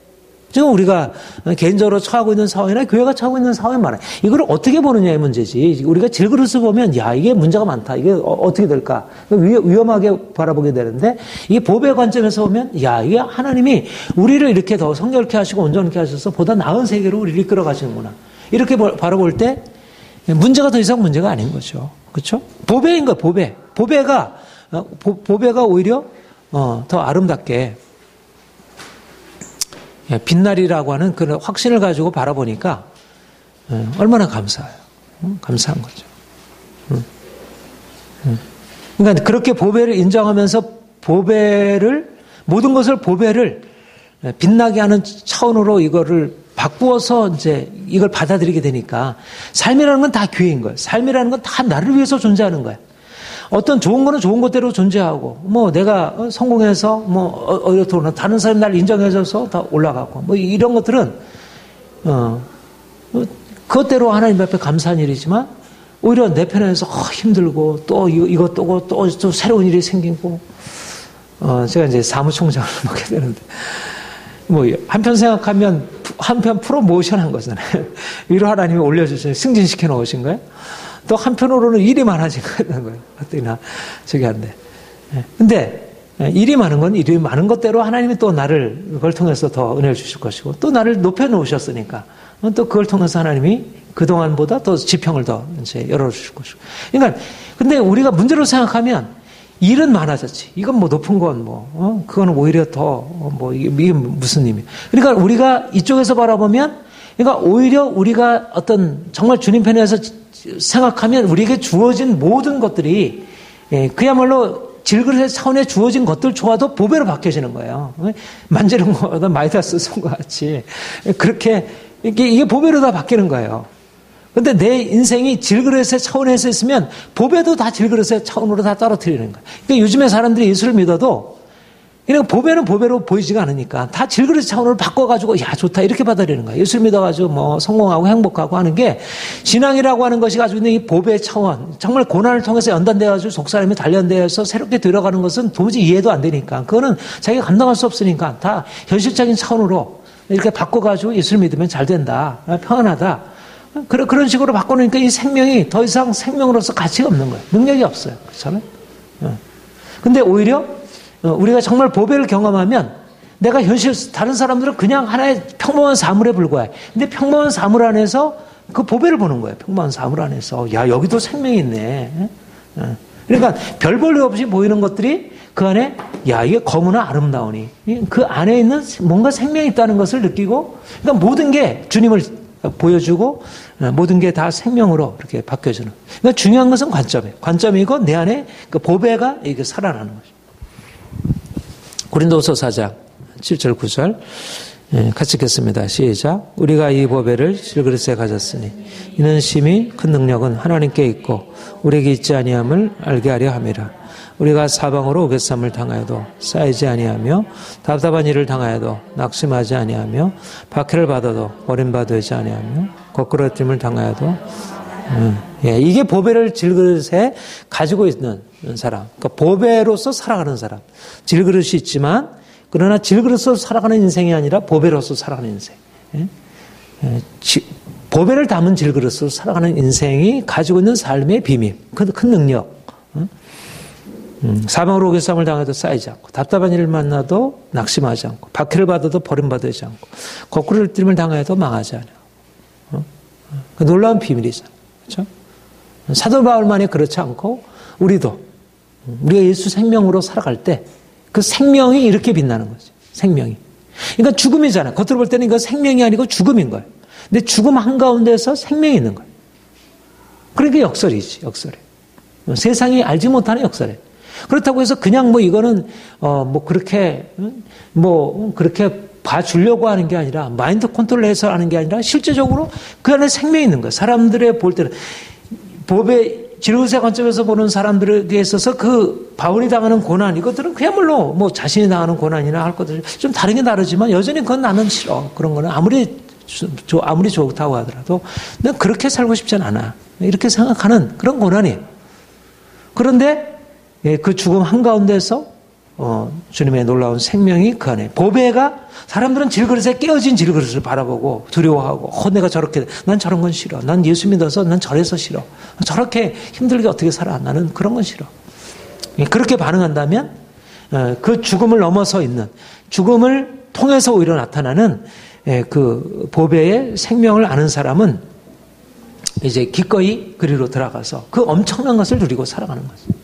지금 우리가 개인적으로 처하고 있는 상황이나 교회가 처하고 있는 상황이 많아요. 이걸 어떻게 보느냐의 문제지. 우리가 질그릇을 보면 이게 문제가 많다. 이게 어떻게 될까. 위험하게 바라보게 되는데 이게 보배 관점에서 보면 이게 하나님이 우리를 이렇게 더 성결케 하시고 온전케 하셔서 보다 나은 세계로 우리를 이끌어 가시는구나. 이렇게 바라볼 때 문제가 더 이상 문제가 아닌 거죠. 그렇죠? 보배인 거예요. 보배가 오히려 더 아름답게 빛날이라고 하는 그런 확신을 가지고 바라보니까 얼마나 감사해요. 감사한 거죠. 그러니까 그렇게 보배를 인정하면서 모든 것을 보배를 빛나게 하는 차원으로 이거를 바꾸어서 이제 이걸 받아들이게 되니까 삶이라는 건 다 기회인 거예요. 삶이라는 건 다 나를 위해서 존재하는 거예요. 어떤 좋은 거는 좋은 것대로 존재하고 내가 성공해서 어떻게 다른 사람이 나를 인정해줘서 다 올라가고 이런 것들은 그것대로 하나님 앞에 감사한 일이지만 오히려 내 편에서 힘들고 또 이것 또 새로운 일이 생기고 제가 이제 사무총장을 맡게 되는데 뭐 한편 생각하면 한편 프로모션 한 거잖아요. 위로 하나님이 올려주신 승진시켜 놓으신 거예요. 또 한편으로는 일이 많아진 거예요. 어떻게나 저기 한데. 근데 일이 많은 건 일이 많은 것대로 하나님이 또 나를 그걸 통해서 더 은혜를 주실 것이고 또 나를 높여 놓으셨으니까 또 그걸 통해서 하나님이 그동안보다 또 지평을 더 이제 열어주실 것이고. 그러니까 근데 우리가 문제로 생각하면 일은 많아졌지. 이건 뭐 높은 건 뭐, 그거는 오히려 더, 이게 무슨 의미야. 그러니까 우리가 이쪽에서 바라보면, 그러니까 오히려 우리가 어떤 정말 주님 편에서 생각하면 우리에게 주어진 모든 것들이, 그야말로 질그릇의 차원에 주어진 것들 좋아도 보배로 바뀌어지는 거예요. 만지는 거보다 마이다스 손과 같이. 그렇게, 이게 보배로 다 바뀌는 거예요. 근데 내 인생이 질그릇의 차원에서 있으면 보배도 다 질그릇의 차원으로 다 떨어뜨리는 거예요. 그러니까 요즘에 사람들이 예수를 믿어도 그냥 보배는 보배로 보이지가 않으니까 다 질그릇 차원으로 바꿔가지고 야 좋다 이렇게 받아들이는 거예요. 예수를 믿어가지고 뭐 성공하고 행복하고 하는 게 신앙이라고 하는 것이 가지고 있는 이 보배 차원 정말 고난을 통해서 연단되어가지고 속사람이 단련되어서 새롭게 들어가는 것은 도무지 이해도 안 되니까 그거는 자기가 감당할 수 없으니까 다 현실적인 차원으로 이렇게 바꿔가지고 예수를 믿으면 잘 된다 평안하다 그런 식으로 바꿔놓으니까 이 생명이 더 이상 생명으로서 가치가 없는 거예요. 능력이 없어요. 그렇잖아요? 근데 오히려 우리가 정말 보배를 경험하면 내가 다른 사람들은 그냥 하나의 평범한 사물에 불과해. 근데 평범한 사물 안에서 그 보배를 보는 거예요. 평범한 사물 안에서. 야, 여기도 생명이 있네. 그러니까 별 볼 일 없이 보이는 것들이 그 안에 야, 이게 거무나 아름다우니. 그 안에 있는 뭔가 생명이 있다는 것을 느끼고 그러니까 모든 게 주님을 보여주고 모든 게 다 생명으로 이렇게 바뀌어지는. 그러니까 중요한 것은 관점이에요. 관점이고 내 안에 그 보배가 이게 살아나는 거죠. 고린도후서 4장 7절 9절 같이 읽겠습니다. 시작. 우리가 이 보배를 질그릇에 가졌으니 이는 심히 큰 능력은 하나님께 있고 우리에게 있지 아니함을 알게 하려 함이라. 우리가 사방으로 오개쌈을 당하여도 쌓이지 아니하며 답답한 일을 당하여도 낙심하지 아니하며 박해를 받아도 버림받지 아니하며 거꾸러짐을 당하여도 이게 보배를 질그릇에 가지고 있는 사람. 그러니까 보배로서 살아가는 사람. 질그릇이 있지만 그러나 질그릇으로 살아가는 인생이 아니라 보배로서 살아가는 인생. 보배를 담은 질그릇으로 살아가는 인생이 가지고 있는 삶의 비밀. 큰 능력. 사방으로 오개쌈을 당해도 쌓이지 않고 답답한 일을 만나도 낙심하지 않고 박해를 받아도 버림받지 않고 거꾸로 뜸을 당해도 망하지 않아요. 그 놀라운 비밀이잖아요. 그렇죠? 사도 바울만이 그렇지 않고 우리가 예수 생명으로 살아갈 때 그 생명이 이렇게 빛나는 거죠. 생명이. 그러니까 죽음이잖아요. 겉으로 볼 때는 이거 생명이 아니고 죽음인 거예요. 근데 죽음 한가운데서 생명이 있는 거예요. 그러니까 역설이지. 역설이. 세상이 알지 못하는 역설이에요. 그렇다고 해서 그냥 이거는 그렇게 봐주려고 하는 게 아니라 마인드 컨트롤해서 하는 게 아니라 실제적으로 그 안에 생명이 있는 거예요. 사람들의 볼 때는 법의 질그릇의 관점에서 보는 사람들에게 있어서 그 바울이 당하는 고난 이것들은 그야말로 자신이 당하는 고난이나 할 것들 좀 다르게 다르지만 여전히 그건 나는 싫어. 그런 거는 아무리 좋다고 하더라도 난 그렇게 살고 싶진 않아. 이렇게 생각하는 그런 고난이에요. 그런데 그 죽음 한가운데서 주님의 놀라운 생명이 그 안에 보배가 사람들은 질그릇에 깨어진 질그릇을 바라보고 두려워하고 내가 저렇게 난 저런 건 싫어. 난 예수 믿어서 난 저래서 싫어. 저렇게 힘들게 어떻게 살아. 나는 그런 건 싫어. 그렇게 반응한다면 그 죽음을 넘어서 있는 죽음을 통해서 오히려 나타나는 그 보배의 생명을 아는 사람은 이제 기꺼이 그리로 들어가서 그 엄청난 것을 누리고 살아가는 거죠.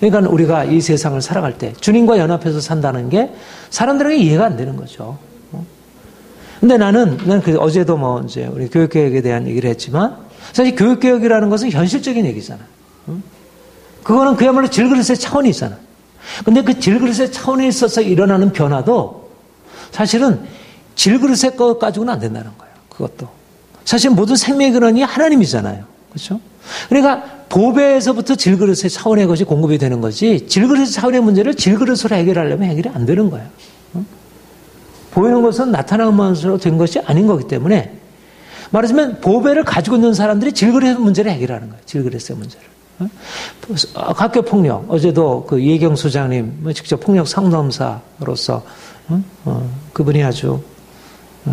그러니까 우리가 이 세상을 살아갈 때 주님과 연합해서 산다는 게 사람들에게 이해가 안 되는 거죠. 근데 나는 어제도 이제 우리 교육개혁에 대한 얘기를 했지만 사실 교육개혁이라는 것은 현실적인 얘기잖아. 그거는 그야말로 질그릇의 차원이 있잖아. 근데 그 질그릇의 차원에 있어서 일어나는 변화도 사실은 질그릇의 것 가지고는 안 된다는 거예요. 그것도. 사실 모든 생명의 근원이 하나님이잖아요. 그렇죠? 그러니까 보배에서부터 질그릇의 차원의 것이 공급이 되는 거지 질그릇의 차원의 문제를 질그릇으로 해결하려면 해결이 안 되는 거예요. 보이는 것은 나타나는 것으로 된 것이 아닌 거기 때문에 말하자면 보배를 가지고 있는 사람들이 질그릇 문제를 해결하는 거예요. 질그릇의 문제를. 학교 폭력. 어제도 그 예경 소장님 직접 폭력 상담사로서 그분이 아주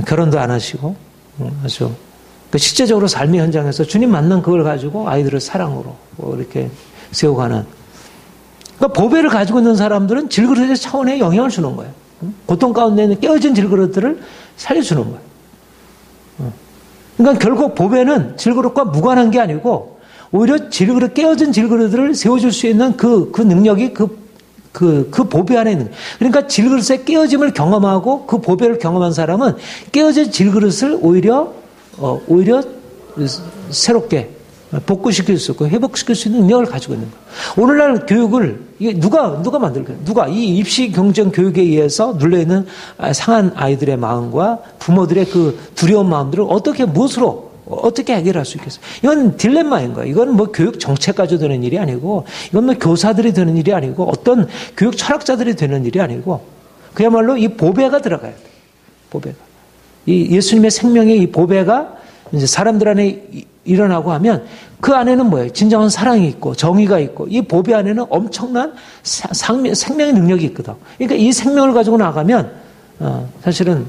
결혼도 안 하시고 아주 그 실제적으로 삶의 현장에서 주님 만난 그걸 가지고 아이들을 사랑으로 이렇게 세워가는. 그러니까 보배를 가지고 있는 사람들은 질그릇의 차원에 영향을 주는 거예요. 고통 가운데 있는 깨어진 질그릇들을 살려주는 거예요. 그러니까 결국 보배는 질그릇과 무관한 게 아니고 오히려 질그릇, 깨어진 질그릇들을 세워줄 수 있는 그 능력이 그 보배 안에 있는. 그러니까 질그릇의 깨어짐을 경험하고 그 보배를 경험한 사람은 깨어진 질그릇을 오히려 새롭게 복구시킬 수 있고 회복시킬 수 있는 능력을 가지고 있는 거예요. 오늘날 교육을 이게 누가 만들까요? 누가 이 입시 경쟁 교육에 의해서 눌려있는 상한 아이들의 마음과 부모들의 그 두려운 마음들을 무엇으로 어떻게 해결할 수 있겠어요? 이건 딜레마인 거예요. 이건 뭐 교육 정책까지 되는 일이 아니고, 이건 뭐 교사들이 되는 일이 아니고, 어떤 교육 철학자들이 되는 일이 아니고, 그야말로 이 보배가 들어가야 돼요. 보배가. 이 예수님의 생명의 이 보배가 이제 사람들 안에 일어나고 하면 그 안에는 뭐예요? 진정한 사랑이 있고 정의가 있고 이 보배 안에는 엄청난 생명의 능력이 있거든. 그러니까 이 생명을 가지고 나가면 사실은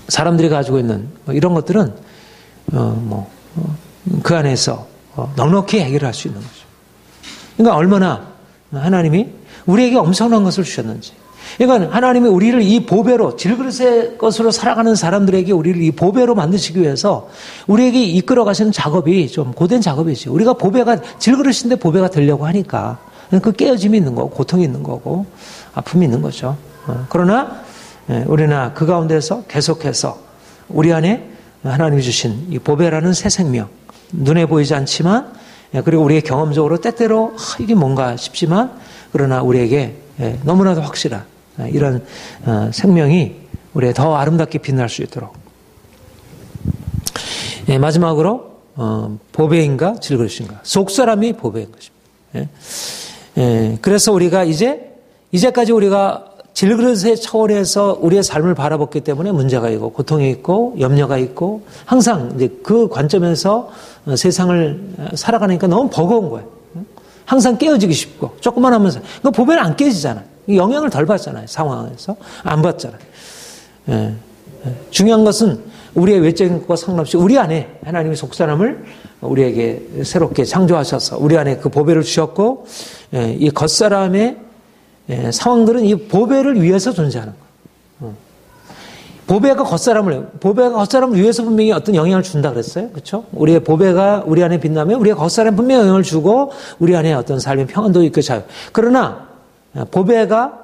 사람들이 가지고 있는 이런 것들은 그 안에서 넉넉히 해결할 수 있는 거죠. 그러니까 얼마나 하나님이 우리에게 엄청난 것을 주셨는지. 그러니까 하나님이 우리를 이 보배로 질그릇의 것으로 살아가는 사람들에게 우리를 이 보배로 만드시기 위해서 우리에게 이끌어 가시는 작업이 좀 고된 작업이죠. 우리가 보배가 질그릇인데 보배가 되려고 하니까 그 깨어짐이 있는 거고 고통이 있는 거고 아픔이 있는 거죠. 그러나 우리나 그 가운데서 계속해서 우리 안에 하나님이 주신 이 보배라는 새 생명, 눈에 보이지 않지만 그리고 우리의 경험적으로 때때로 이게 뭔가 싶지만 그러나 우리에게 너무나도 확실한 이런 생명이 우리의 더 아름답게 빛날 수 있도록. 마지막으로 보배인가 질그릇인가. 속사람이 보배인 것입니다. 그래서 우리가 이제까지 우리가 질그릇의 차원에서 우리의 삶을 바라봤기 때문에 문제가 있고 고통이 있고 염려가 있고 항상 이제 그 관점에서 세상을 살아가니까 너무 버거운 거예요. 항상 깨어지기 쉽고 조금만 하면서 그 보배는 안 깨지잖아요. 영향을 덜 받잖아요. 상황에서 안 받잖아요. 중요한 것은 우리의 외적인 것과 상관없이 우리 안에 하나님이 속사람을 우리에게 새롭게 창조하셔서 우리 안에 그 보배를 주셨고 이 겉사람의 상황들은 이 보배를 위해서 존재하는 거예요. 보배가 겉사람을 위해서 분명히 어떤 영향을 준다 그랬어요. 그렇죠? 우리의 보배가 우리 안에 빛나면 우리의 겉사람에 분명히 영향을 주고 우리 안에 어떤 삶의 평안도 있고 자유. 그러나 보배가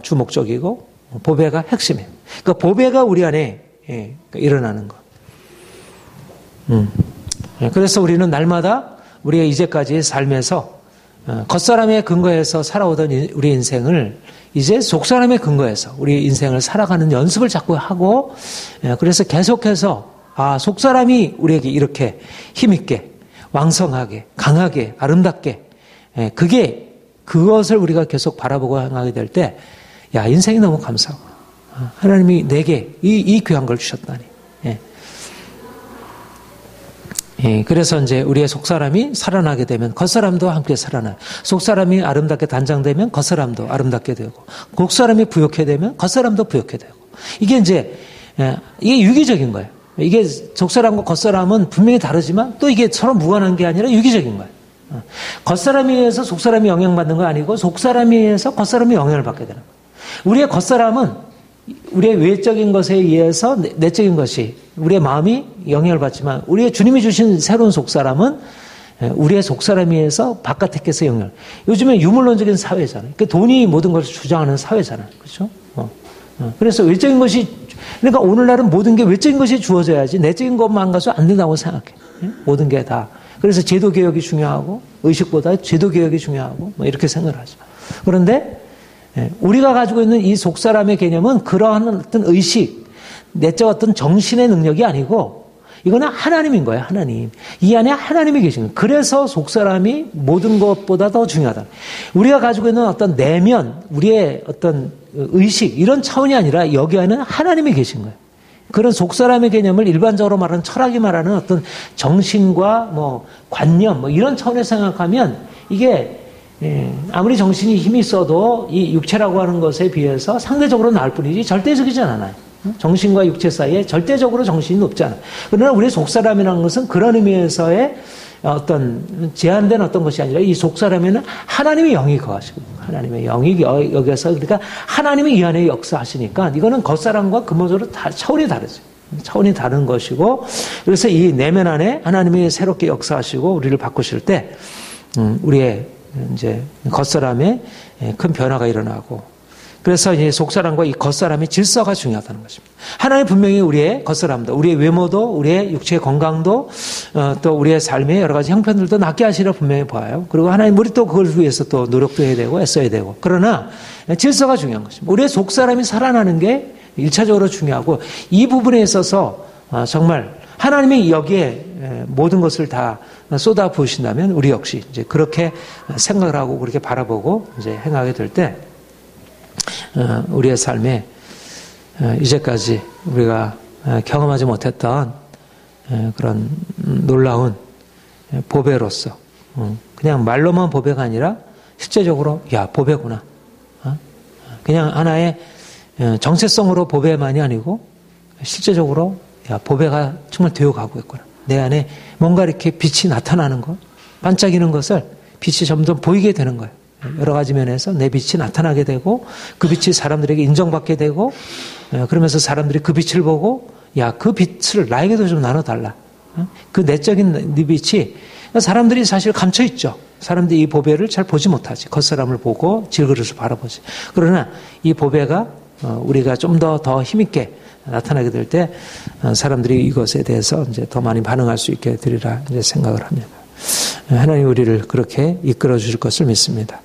주 목적이고 보배가 핵심이에요. 그러니까 보배가 우리 안에 일어나는 것. 그래서 우리는 날마다 우리의 이제까지의 삶에서 겉사람의 근거에서 살아오던 우리 인생을 이제 속사람의 근거에서 우리 인생을 살아가는 연습을 자꾸 하고 그래서 계속해서 속사람이 우리에게 이렇게 힘있게 왕성하게 강하게 아름답게 그것을 우리가 계속 바라보고 향하게 될 때 인생이 너무 감사하고 하나님이 내게 이 귀한 걸 주셨다니. 그래서 이제 우리의 속사람이 살아나게 되면 겉사람도 함께 살아나요. 속사람이 아름답게 단장되면 겉사람도 아름답게 되고, 속사람이 부욕해 되면 겉사람도 부욕해 되고. 이게 유기적인 거예요. 이게 속사람과 겉사람은 분명히 다르지만 또 이게 서로 무관한 게 아니라 유기적인 거예요. 겉사람에 의해서 속사람이 영향받는 거 아니고 속사람에 의해서 겉사람이 영향을 받게 되는 거예요. 우리의 겉사람은 우리의 외적인 것에 의해서 내적인 것이 우리의 마음이 영향을 받지만 우리의 주님이 주신 새로운 속사람은 우리의 속사람에 의해서 바깥에서 영향을. 요즘에 유물론적인 사회잖아요. 그러니까 돈이 모든 것을 주장하는 사회잖아요. 그렇죠? 그래서 외적인 것이 그러니까 오늘날은 모든 게 외적인 것이 주어져야지 내적인 것만 가서 안 된다고 생각해. 모든 게 다. 그래서 제도 개혁이 중요하고 의식보다 제도 개혁이 중요하고 이렇게 생각을 하죠. 그런데 우리가 가지고 있는 이 속사람의 개념은 그러한 어떤 의식, 내적 어떤 정신의 능력이 아니고 이거는 하나님인 거예요. 하나님. 이 안에 하나님이 계신 거예요. 그래서 속사람이 모든 것보다 더 중요하다. 우리가 가지고 있는 어떤 내면, 우리의 어떤 의식 이런 차원이 아니라 여기 안에는 하나님이 계신 거예요. 그런 속사람의 개념을 일반적으로 말하는 철학이 말하는 어떤 정신과 뭐 관념 뭐 이런 차원에서 생각하면 이게 아무리 정신이 힘이 있어도 이 육체라고 하는 것에 비해서 상대적으로 나을 뿐이지 절대적이지 않아요. 정신과 육체 사이에 절대적으로 정신이 높잖아요. 그러나 우리의 속사람이라는 것은 그런 의미에서의 어떤 제한된 어떤 것이 아니라 이 속사람에는 하나님의 영이 거하시고 하나님의 영이 여기서 그러니까 하나님이 이 안에 역사하시니까 이거는 겉사람과 근본적으로 차원이 다르죠. 차원이 다른 것이고 그래서 이 내면 안에 하나님이 새롭게 역사하시고 우리를 바꾸실 때 우리의 이제 겉사람에 큰 변화가 일어나고 그래서 이 속사람과 이 겉사람의 질서가 중요하다는 것입니다. 하나님 분명히 우리의 겉사람도, 우리의 외모도, 우리의 육체의 건강도, 또 우리의 삶의 여러 가지 형편들도 낫게 하시려 분명히 보아요. 그리고 하나님 우리 또 그걸 위해서 또 노력도 해야 되고 애써야 되고. 그러나 질서가 중요한 것입니다. 우리의 속사람이 살아나는 게 1차적으로 중요하고 이 부분에 있어서 정말 하나님이 여기에 모든 것을 다 쏟아 부으신다면 우리 역시 이제 그렇게 생각을 하고 그렇게 바라보고 이제 행하게 될 때 우리의 삶에 이제까지 우리가 경험하지 못했던 그런 놀라운 보배로서 그냥 말로만 보배가 아니라 실제적으로 야 보배구나 그냥 하나의 정체성으로 보배만이 아니고 실제적으로 야 보배가 정말 되어가고 있구나 내 안에 뭔가 이렇게 빛이 나타나는 것 반짝이는 것을 빛이 점점 보이게 되는 거예요. 여러 가지 면에서 내 빛이 나타나게 되고 그 빛이 사람들에게 인정받게 되고 그러면서 사람들이 그 빛을 보고 야, 그 빛을 나에게도 좀 나눠달라. 그 내적인 네 빛이 사람들이 사실 감춰있죠. 사람들이 이 보배를 잘 보지 못하지. 겉사람을 보고 질그릇을 바라보지. 그러나 이 보배가 우리가 좀 더 힘있게 나타나게 될 때 사람들이 이것에 대해서 이제 더 많이 반응할 수 있게 되리라 이제 생각을 합니다. 하나님 우리를 그렇게 이끌어 주실 것을 믿습니다.